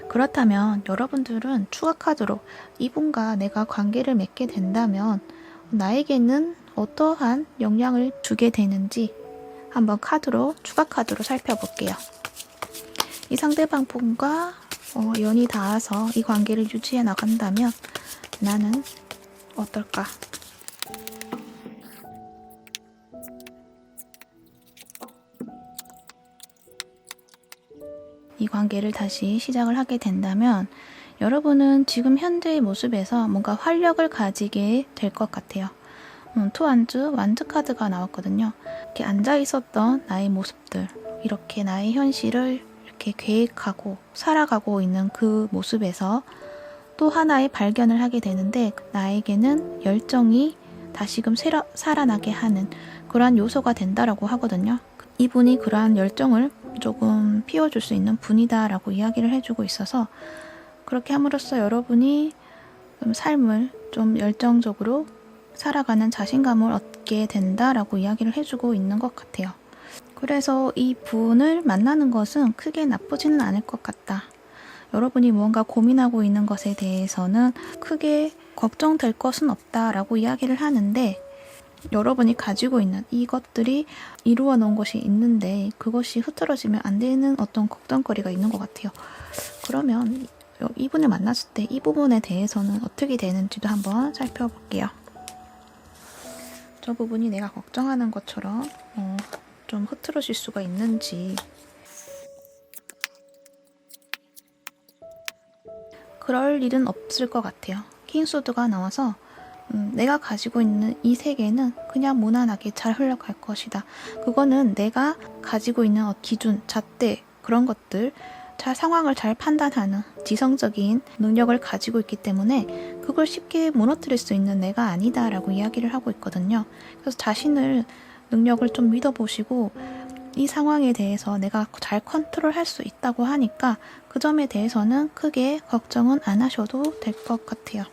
그렇다면 여러분들은 추가 카드로 이분과 내가 관계를 맺게 된다면 나에게는 어떠한 영향을 주게 되는지 한번 추가 카드로 살펴볼게요. 이 상대방 분과 연이 닿아서 이 관계를 유지해 나간다면 나는 어떨까? 이 관계를 다시 시작을 하게 된다면 여러분은 지금 현재의 모습에서 뭔가 활력을 가지게 될 것 같아요. 투완즈, 완즈 카드가 나왔거든요. 이렇게 앉아 있었던 나의 모습들, 이렇게 나의 현실을 이렇게 계획하고 살아가고 있는 그 모습에서 또 하나의 발견을 하게 되는데, 나에게는 열정이 다시금 살아나게 하는 그러한 요소가 된다라고 하거든요. 이분이 그러한 열정을 조금 피워줄 수 있는 분이다라고 이야기를 해주고 있어서, 그렇게 함으로써 여러분이 삶을 좀 열정적으로 살아가는 자신감을 얻게 된다라고 이야기를 해주고 있는 것 같아요. 그래서 이 분을 만나는 것은 크게 나쁘지는 않을 것 같다. 여러분이 무언가 고민하고 있는 것에 대해서는 크게 걱정될 것은 없다라고 이야기를 하는데, 여러분이 가지고 있는 이것들이 이루어 놓은 것이 있는데 그것이 흐트러지면 안 되는 어떤 걱정거리가 있는 것 같아요. 그러면 이분을 만났을 때 이 부분에 대해서는 어떻게 되는지도 한번 살펴볼게요. 저 부분이 내가 걱정하는 것처럼 좀 흐트러질 수가 있는지, 그럴 일은 없을 것 같아요. 킹소드가 나와서 내가 가지고 있는 이 세계는 그냥 무난하게 잘 흘러갈 것이다. 그거는 내가 가지고 있는 기준, 잣대, 그런 것들, 상황을 잘 판단하는 지성적인 능력을 가지고 있기 때문에 그걸 쉽게 무너뜨릴 수 있는 내가 아니다라고 이야기를 하고 있거든요. 그래서 자신을, 능력을 좀 믿어보시고 이 상황에 대해서 내가 잘 컨트롤할 수 있다고 하니까 그 점에 대해서는 크게 걱정은 안 하셔도 될 것 같아요.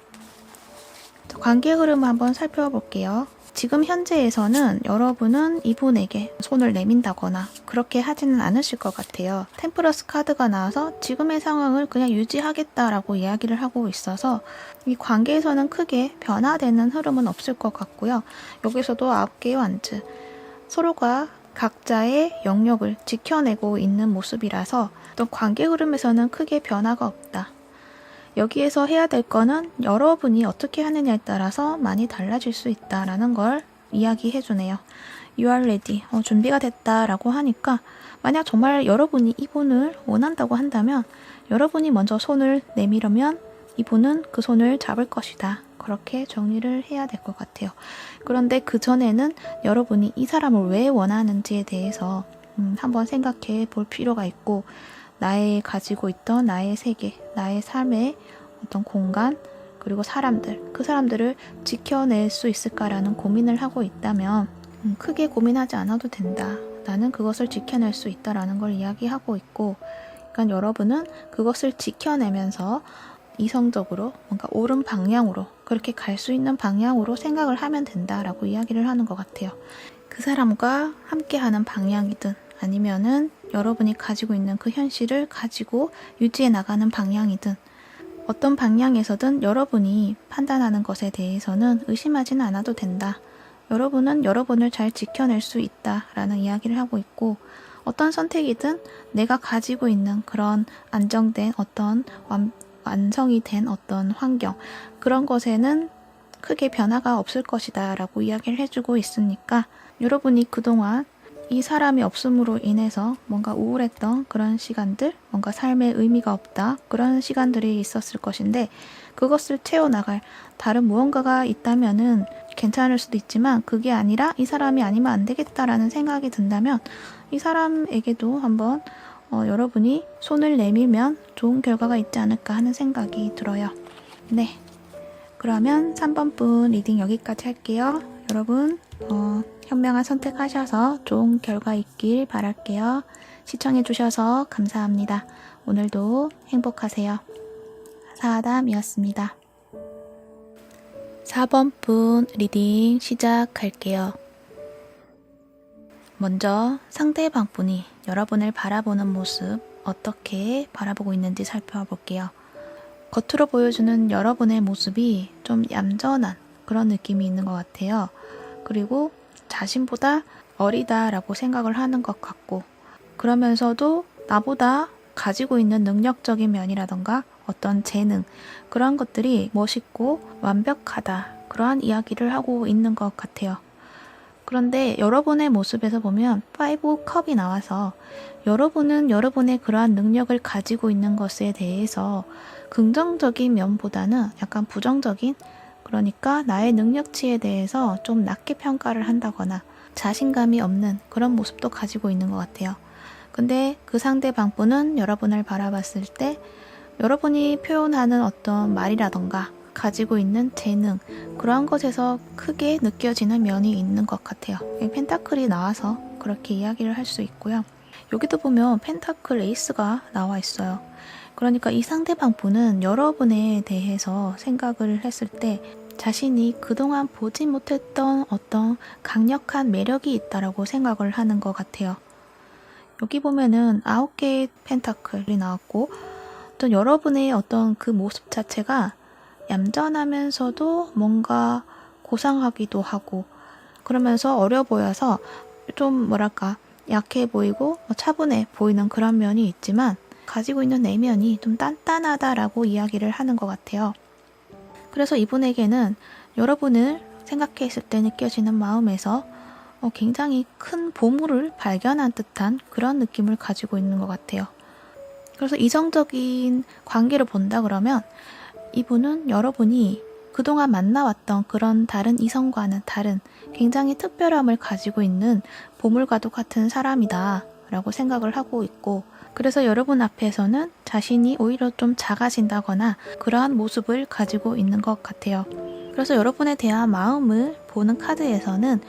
관계 흐름을 한번 살펴볼게요. 지금 현재에서는 여러분은 이분에게 손을 내민다거나 그렇게 하지는 않으실 것 같아요. 템프러스 카드가 나와서 지금의 상황을 그냥 유지하겠다라고 이야기를 하고 있어서 이 관계에서는 크게 변화되는 흐름은 없을 것 같고요. 여기서도 9개의 완즈, 서로가 각자의 영역을 지켜내고 있는 모습이라서 어떤 관계 흐름에서는 크게 변화가 없다. 여기에서 해야 될 거는 여러분이 어떻게 하느냐에 따라서 많이 달라질 수 있다라는 걸 이야기해 주네요. You are ready. 준비가 됐다라고 하니까, 만약 정말 여러분이 이분을 원한다고 한다면 여러분이 먼저 손을 내밀으면 이분은 그 손을 잡을 것이다. 그렇게 정리를 해야 될 것 같아요. 그런데 그 전에는 여러분이 이 사람을 왜 원하는지에 대해서 한번 생각해 볼 필요가 있고, 나의 가지고 있던 나의 세계, 나의 삶의 어떤 공간, 그리고 사람들, 그 사람들을 지켜낼 수 있을까라는 고민을 하고 있다면 크게 고민하지 않아도 된다. 나는 그것을 지켜낼 수 있다라는 걸 이야기하고 있고, 그러니까 여러분은 그것을 지켜내면서 이성적으로 뭔가 옳은 방향으로, 그렇게 갈 수 있는 방향으로 생각을 하면 된다라고 이야기를 하는 것 같아요. 그 사람과 함께하는 방향이든 아니면은 여러분이 가지고 있는 그 현실을 가지고 유지해 나가는 방향이든, 어떤 방향에서든 여러분이 판단하는 것에 대해서는 의심하지는 않아도 된다. 여러분은 여러분을 잘 지켜낼 수 있다라는 이야기를 하고 있고, 어떤 선택이든 내가 가지고 있는 그런 안정된 어떤 완성이 된 어떤 환경, 그런 것에는 크게 변화가 없을 것이다 라고 이야기를 해주고 있으니까 여러분이 그동안 이 사람이 없음으로 인해서 뭔가 우울했던 그런 시간들, 뭔가 삶에 의미가 없다 그런 시간들이 있었을 것인데 그것을 채워나갈 다른 무언가가 있다면은 괜찮을 수도 있지만 그게 아니라 이 사람이 아니면 안 되겠다라는 생각이 든다면 이 사람에게도 한번 여러분이 손을 내밀면 좋은 결과가 있지 않을까 하는 생각이 들어요. 네, 그러면 3번 분 리딩 여기까지 할게요. 여러분 현명한 선택하셔서 좋은 결과 있길 바랄게요. 시청해주셔서 감사합니다. 오늘도 행복하세요. 사아담이었습니다. 4번 분 리딩 시작할게요. 먼저 상대방 분이 여러분을 바라보는 모습 어떻게 바라보고 있는지 살펴볼게요. 겉으로 보여주는 여러분의 모습이 좀 얌전한 그런 느낌이 있는 것 같아요. 그리고 자신보다 어리다라고 생각을 하는 것 같고 그러면서도 나보다 가지고 있는 능력적인 면이라던가 어떤 재능 그런 것들이 멋있고 완벽하다 그러한 이야기를 하고 있는 것 같아요. 그런데 여러분의 모습에서 보면 5 컵이 나와서 여러분은 여러분의 그러한 능력을 가지고 있는 것에 대해서 긍정적인 면보다는 약간 부정적인, 그러니까 나의 능력치에 대해서 좀 낮게 평가를 한다거나 자신감이 없는 그런 모습도 가지고 있는 것 같아요. 근데 그 상대방 분은 여러분을 바라봤을 때 여러분이 표현하는 어떤 말이라던가 가지고 있는 재능 그러한 것에서 크게 느껴지는 면이 있는 것 같아요. 펜타클이 나와서 그렇게 이야기를 할 수 있고요. 여기도 보면 펜타클 에이스가 나와 있어요. 그러니까 이 상대방 분은 여러분에 대해서 생각을 했을 때 자신이 그동안 보지 못했던 어떤 강력한 매력이 있다라고 생각을 하는 것 같아요. 여기 보면은 9개의 펜타클이 나왔고 어떤 여러분의 어떤 그 모습 자체가 얌전하면서도 뭔가 고상하기도 하고 그러면서 어려 보여서 좀 뭐랄까 약해 보이고 차분해 보이는 그런 면이 있지만 가지고 있는 내면이 좀 단단하다라고 이야기를 하는 것 같아요. 그래서 이분에게는 여러분을 생각했을 때 느껴지는 마음에서 굉장히 큰 보물을 발견한 듯한 그런 느낌을 가지고 있는 것 같아요. 그래서 이성적인 관계로 본다 그러면 이분은 여러분이 그동안 만나왔던 그런 다른 이성과는 다른 굉장히 특별함을 가지고 있는 보물과도 같은 사람이다 라고 생각을 하고 있고 그래서 여러분 앞에서는 자신이 오히려 좀 작아진다거나 그러한 모습을 가지고 있는 것 같아요. 그래서 여러분에 대한 마음을 보는 카드에서는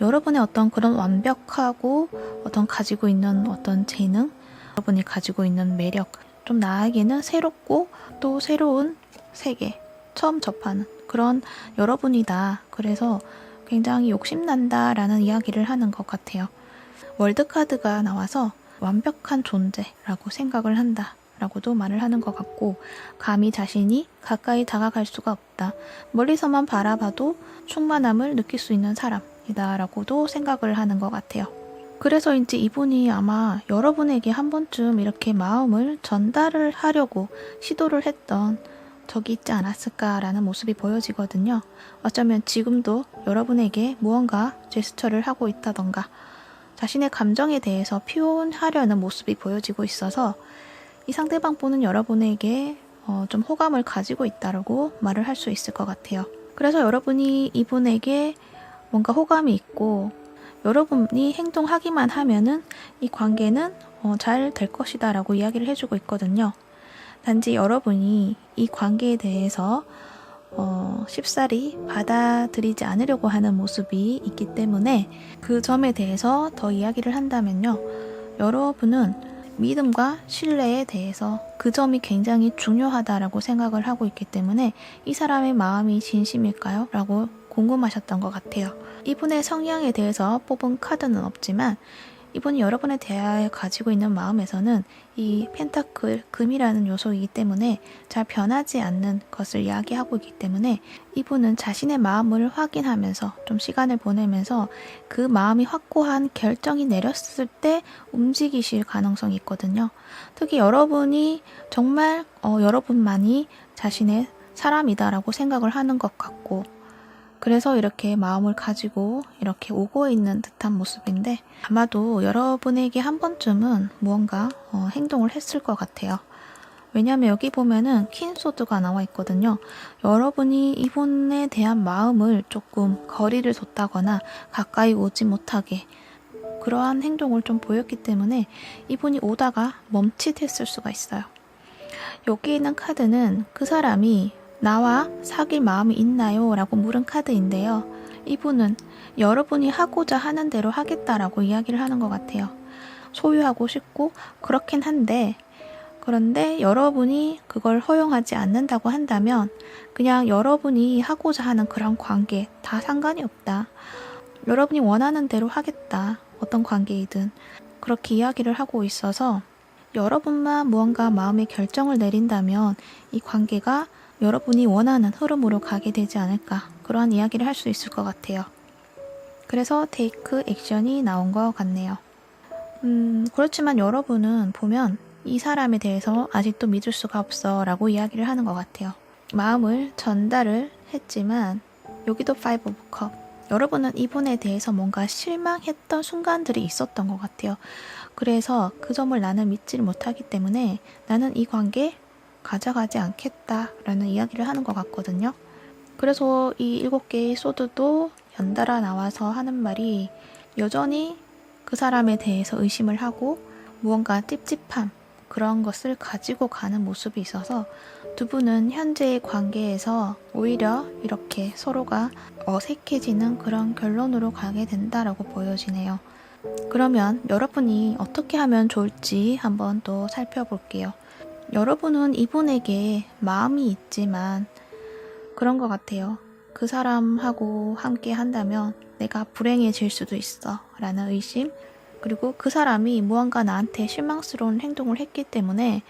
여러분의 어떤 그런 완벽하고 어떤 가지고 있는 어떤 재능, 여러분이 가지고 있는 매력, 좀 나에게는 새롭고 또 새로운 세계, 처음 접하는 그런 여러분이다. 그래서 굉장히 욕심난다라는 이야기를 하는 것 같아요. 월드카드가 나와서 완벽한 존재라고 생각을 한다 라고도 말을 하는 것 같고 감히 자신이 가까이 다가갈 수가 없다. 멀리서만 바라봐도 충만함을 느낄 수 있는 사람이다 라고도 생각을 하는 것 같아요. 그래서인지 이분이 아마 여러분에게 한 번쯤 이렇게 마음을 전달을 하려고 시도를 했던 적이 있지 않았을까라는 모습이 보여지거든요. 어쩌면 지금도 여러분에게 무언가 제스처를 하고 있다던가 자신의 감정에 대해서 표현하려는 모습이 보여지고 있어서 이 상대방 분은 여러분에게 좀 호감을 가지고 있다고 말을 할 수 있을 것 같아요. 그래서 여러분이 이분에게 뭔가 호감이 있고 여러분이 행동하기만 하면은 이 관계는 잘 될 것이다 라고 이야기를 해주고 있거든요. 단지 여러분이 이 관계에 대해서 쉽사리 받아들이지 않으려고 하는 모습이 있기 때문에 그 점에 대해서 더 이야기를 한다면요. 여러분은 믿음과 신뢰에 대해서 그 점이 굉장히 중요하다라고 생각을 하고 있기 때문에 이 사람의 마음이 진심일까요? 라고 궁금하셨던 것 같아요. 이분의 성향에 대해서 뽑은 카드는 없지만 이분이 여러분에 대하여 가지고 있는 마음에서는 이 펜타클, 금이라는 요소이기 때문에 잘 변하지 않는 것을 이야기하고 있기 때문에 이분은 자신의 마음을 확인하면서 좀 시간을 보내면서 그 마음이 확고한 결정이 내렸을 때 움직이실 가능성이 있거든요. 특히 여러분이 정말 여러분만이 자신의 사람이다라고 생각을 하는 것 같고, 그래서 이렇게 마음을 가지고 이렇게 오고 있는 듯한 모습인데, 아마도 여러분에게 한 번쯤은 무언가 행동을 했을 것 같아요. 왜냐하면 여기 보면은 퀸소드가 나와 있거든요. 여러분이 이분에 대한 마음을 조금 거리를 뒀다거나 가까이 오지 못하게 그러한 행동을 좀 보였기 때문에 이분이 오다가 멈칫했을 수가 있어요. 여기 있는 카드는 그 사람이 나와 사귈 마음이 있나요? 라고 물은 카드인데요. 이분은 여러분이 하고자 하는 대로 하겠다라고 이야기를 하는 것 같아요. 소유하고 싶고 그렇긴 한데, 그런데 여러분이 그걸 허용하지 않는다고 한다면 그냥 여러분이 하고자 하는 그런 관계 다 상관이 없다. 여러분이 원하는 대로 하겠다. 어떤 관계이든 그렇게 이야기를 하고 있어서 여러분만 무언가 마음의 결정을 내린다면 이 관계가 여러분이 원하는 흐름으로 가게 되지 않을까, 그러한 이야기를 할 수 있을 것 같아요. 그래서 테이크 액션이 나온 것 같네요. 그렇지만 여러분은 보면 이 사람에 대해서 아직도 믿을 수가 없어 라고 이야기를 하는 것 같아요. 마음을 전달을 했지만 여기도 5 of cup, 여러분은 이분에 대해서 뭔가 실망했던 순간들이 있었던 것 같아요. 그래서 그 점을 나는 믿지를 못하기 때문에 나는 이 관계 가져가지 않겠다라는 이야기를 하는 것 같거든요. 그래서 이 7개의 소드도 연달아 나와서 하는 말이, 여전히 그 사람에 대해서 의심을 하고 무언가 찝찝함, 그런 것을 가지고 가는 모습이 있어서 두 분은 현재의 관계에서 오히려 이렇게 서로가 어색해지는 그런 결론으로 가게 된다라고 보여지네요. 그러면 여러분이 어떻게 하면 좋을지 한번 또 살펴볼게요. 여러분은 이분에게 마음이 있지만 그런 것 같아요. 그 사람하고 함께 한다면 내가 불행해질 수도 있어 라는 의심, 그리고 그 사람이 무언가 나한테 실망스러운 행동을 했기 때문에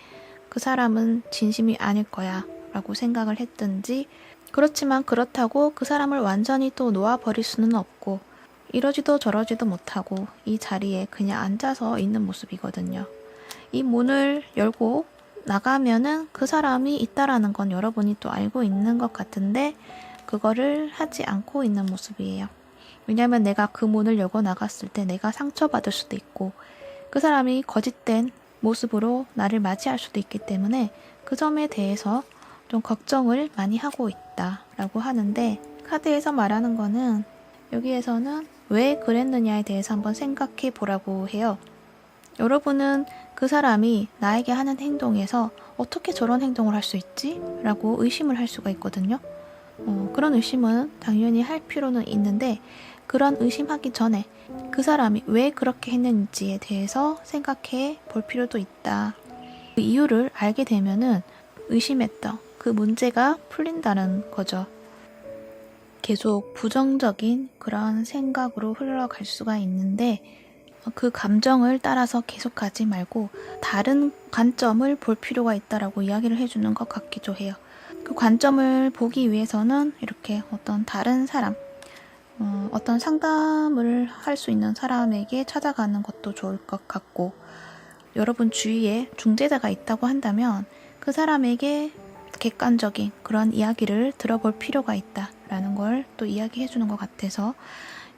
그 사람은 진심이 아닐 거야 라고 생각을 했든지, 그렇지만 그렇다고 그 사람을 완전히 또 놓아버릴 수는 없고 이러지도 저러지도 못하고 이 자리에 그냥 앉아서 있는 모습이거든요. 이 문을 열고 나가면은 그 사람이 있다라는 건 여러분이 또 알고 있는 것 같은데 그거를 하지 않고 있는 모습이에요. 왜냐면 내가 그 문을 열고 나갔을 때 내가 상처받을 수도 있고 그 사람이 거짓된 모습으로 나를 맞이할 수도 있기 때문에 그 점에 대해서 좀 걱정을 많이 하고 있다라고 하는데, 카드에서 말하는 거는 여기에서는 왜 그랬느냐에 대해서 한번 생각해 보라고 해요. 여러분은 그 사람이 나에게 하는 행동에서 어떻게 저런 행동을 할 수 있지? 라고 의심을 할 수가 있거든요. 그런 의심은 당연히 할 필요는 있는데 그런 의심하기 전에 그 사람이 왜 그렇게 했는지에 대해서 생각해 볼 필요도 있다. 그 이유를 알게 되면은 의심했던 그 문제가 풀린다는 거죠. 계속 부정적인 그런 생각으로 흘러갈 수가 있는데 그 감정을 따라서 계속 가지 말고 다른 관점을 볼 필요가 있다라고 이야기를 해주는 것 같기도 해요. 그 관점을 보기 위해서는 이렇게 어떤 다른 사람, 어떤 상담을 할 수 있는 사람에게 찾아가는 것도 좋을 것 같고, 여러분 주위에 중재자가 있다고 한다면 그 사람에게 객관적인 그런 이야기를 들어볼 필요가 있다라는 걸 또 이야기해 주는 것 같아서,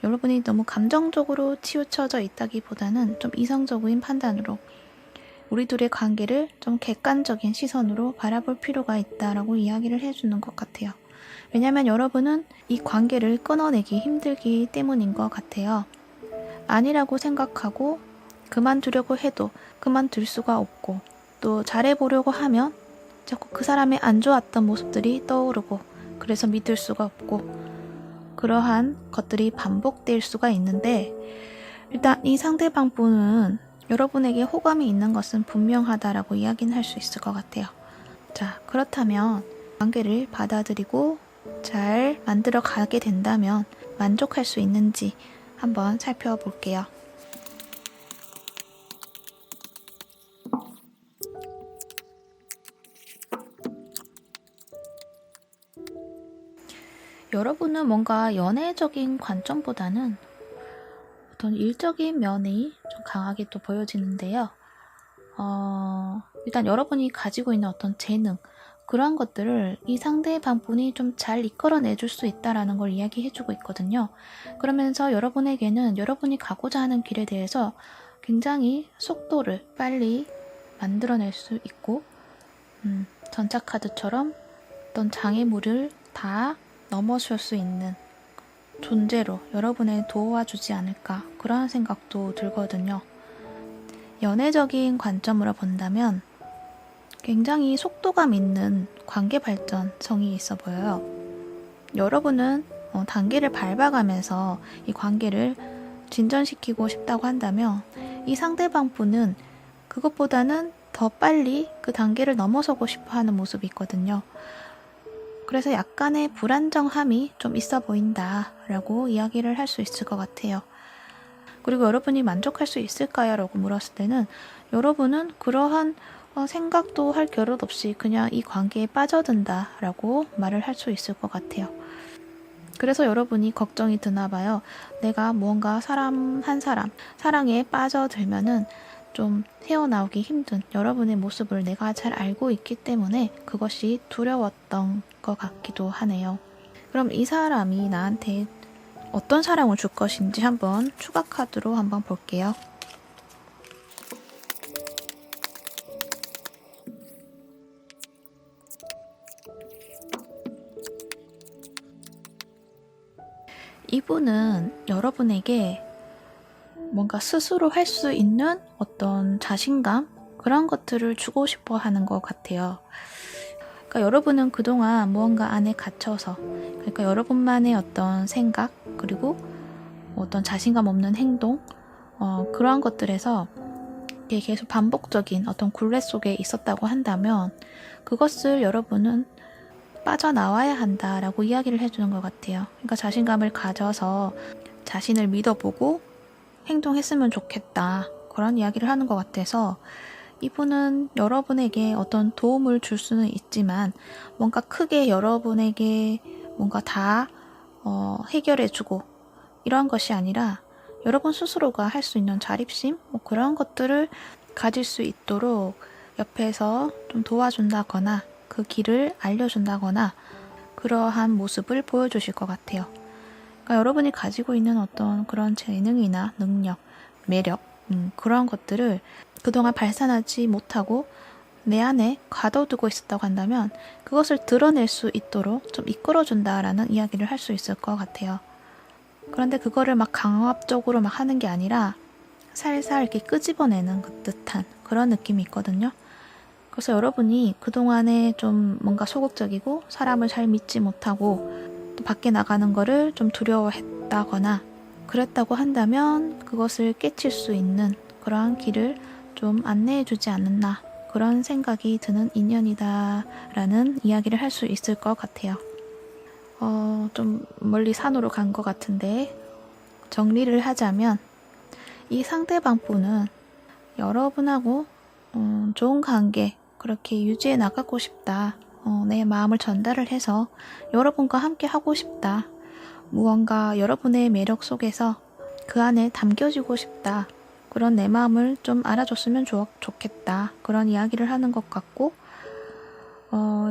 여러분이 너무 감정적으로 치우쳐져 있다기보다는 좀 이성적인 판단으로 우리 둘의 관계를 좀 객관적인 시선으로 바라볼 필요가 있다라고 이야기를 해주는 것 같아요. 왜냐하면 여러분은 이 관계를 끊어내기 힘들기 때문인 것 같아요. 아니라고 생각하고 그만두려고 해도 그만둘 수가 없고, 또 잘해보려고 하면 자꾸 그 사람의 안 좋았던 모습들이 떠오르고 그래서 믿을 수가 없고, 그러한 것들이 반복될 수가 있는데, 일단 이 상대방 분은 여러분에게 호감이 있는 것은 분명하다라고 이야기는 할 수 있을 것 같아요. 자, 그렇다면 관계를 받아들이고 잘 만들어 가게 된다면 만족할 수 있는지 한번 살펴볼게요. 여러분은 뭔가 연애적인 관점보다는 어떤 일적인 면이 좀 강하게 또 보여지는데요. 일단 여러분이 가지고 있는 어떤 재능, 그러한 것들을 이 상대방분이 좀 잘 이끌어내줄 수 있다라는 걸 이야기해주고 있거든요. 그러면서 여러분에게는 여러분이 가고자 하는 길에 대해서 굉장히 속도를 빨리 만들어낼 수 있고, 전차카드처럼 어떤 장애물을 다 넘어설 수 있는 존재로 여러분을 도와주지 않을까, 그런 생각도 들거든요. 연애적인 관점으로 본다면 굉장히 속도감 있는 관계 발전성이 있어 보여요. 여러분은 단계를 밟아가면서 이 관계를 진전시키고 싶다고 한다면 이 상대방 분은 그것보다는 더 빨리 그 단계를 넘어서고 싶어 하는 모습이 있거든요. 그래서 약간의 불안정함이 좀 있어 보인다라고 이야기를 할 수 있을 것 같아요. 그리고 여러분이 만족할 수 있을까요? 라고 물었을 때는 여러분은 그러한 생각도 할 겨를 없이 그냥 이 관계에 빠져든다 라고 말을 할 수 있을 것 같아요. 그래서 여러분이 걱정이 드나 봐요. 내가 무언가 사람 한 사람 사랑에 빠져들면은 좀 헤어나오기 힘든 여러분의 모습을 내가 잘 알고 있기 때문에 그것이 두려웠던 것 같기도 하네요. 그럼 이 사람이 나한테 어떤 사랑을 줄 것인지 한번 추가 카드로 한번 볼게요. 이분은 여러분에게 뭔가 스스로 할 수 있는 어떤 자신감, 그런 것들을 주고 싶어 하는 것 같아요. 그러니까 여러분은 그동안 무언가 안에 갇혀서, 그러니까 여러분만의 어떤 생각, 그리고 어떤 자신감 없는 행동, 그러한 것들에서 계속 반복적인 어떤 굴레 속에 있었다고 한다면 그것을 여러분은 빠져나와야 한다라고 이야기를 해주는 것 같아요. 그러니까 자신감을 가져서 자신을 믿어보고 행동했으면 좋겠다, 그런 이야기를 하는 것 같아서 이분은 여러분에게 어떤 도움을 줄 수는 있지만 뭔가 크게 여러분에게 뭔가 다 해결해주고 이러한 것이 아니라 여러분 스스로가 할 수 있는 자립심, 그런 것들을 가질 수 있도록 옆에서 좀 도와준다거나 그 길을 알려준다거나 그러한 모습을 보여주실 것 같아요. 그러니까 여러분이 가지고 있는 어떤 그런 재능이나 능력, 매력, 그런 것들을 그동안 발산하지 못하고 내 안에 가둬두고 있었다고 한다면 그것을 드러낼 수 있도록 좀 이끌어준다라는 이야기를 할 수 있을 것 같아요. 그런데 그거를 막 강압적으로 막 하는 게 아니라 살살 이렇게 끄집어내는 듯한 그런 느낌이 있거든요. 그래서 여러분이 그동안에 좀 뭔가 소극적이고 사람을 잘 믿지 못하고 또 밖에 나가는 거를 좀 두려워했다거나 그랬다고 한다면 그것을 깨칠 수 있는 그러한 길을 좀 안내해 주지 않았나, 그런 생각이 드는 인연이다라는 이야기를 할 수 있을 것 같아요. 좀 멀리 산으로 간 것 같은데 정리를 하자면 이 상대방 분은 여러분하고 좋은 관계 그렇게 유지해 나가고 싶다, 내 마음을 전달을 해서 여러분과 함께 하고 싶다, 무언가 여러분의 매력 속에서 그 안에 담겨지고 싶다, 그런 내 마음을 좀 알아줬으면 좋겠다, 그런 이야기를 하는 것 같고,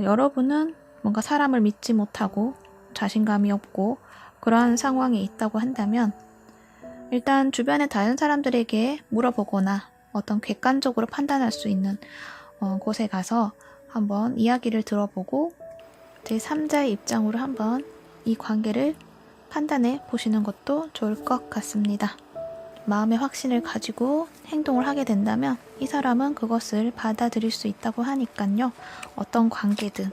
여러분은 뭔가 사람을 믿지 못하고 자신감이 없고 그러한 상황에 있다고 한다면 일단 주변의 다른 사람들에게 물어보거나 어떤 객관적으로 판단할 수 있는 곳에 가서 한번 이야기를 들어보고 제3자의 입장으로 한번 이 관계를 판단해 보시는 것도 좋을 것 같습니다. 마음의 확신을 가지고 행동을 하게 된다면 이 사람은 그것을 받아들일 수 있다고 하니까요. 어떤 관계든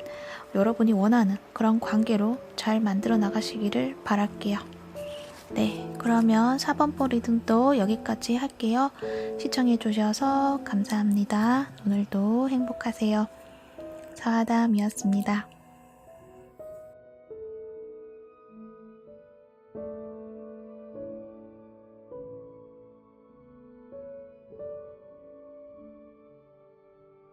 여러분이 원하는 그런 관계로 잘 만들어 나가시기를 바랄게요. 네, 그러면 4번포 리딩도 여기까지 할게요. 시청해 주셔서 감사합니다. 오늘도 행복하세요. 사하담이었습니다.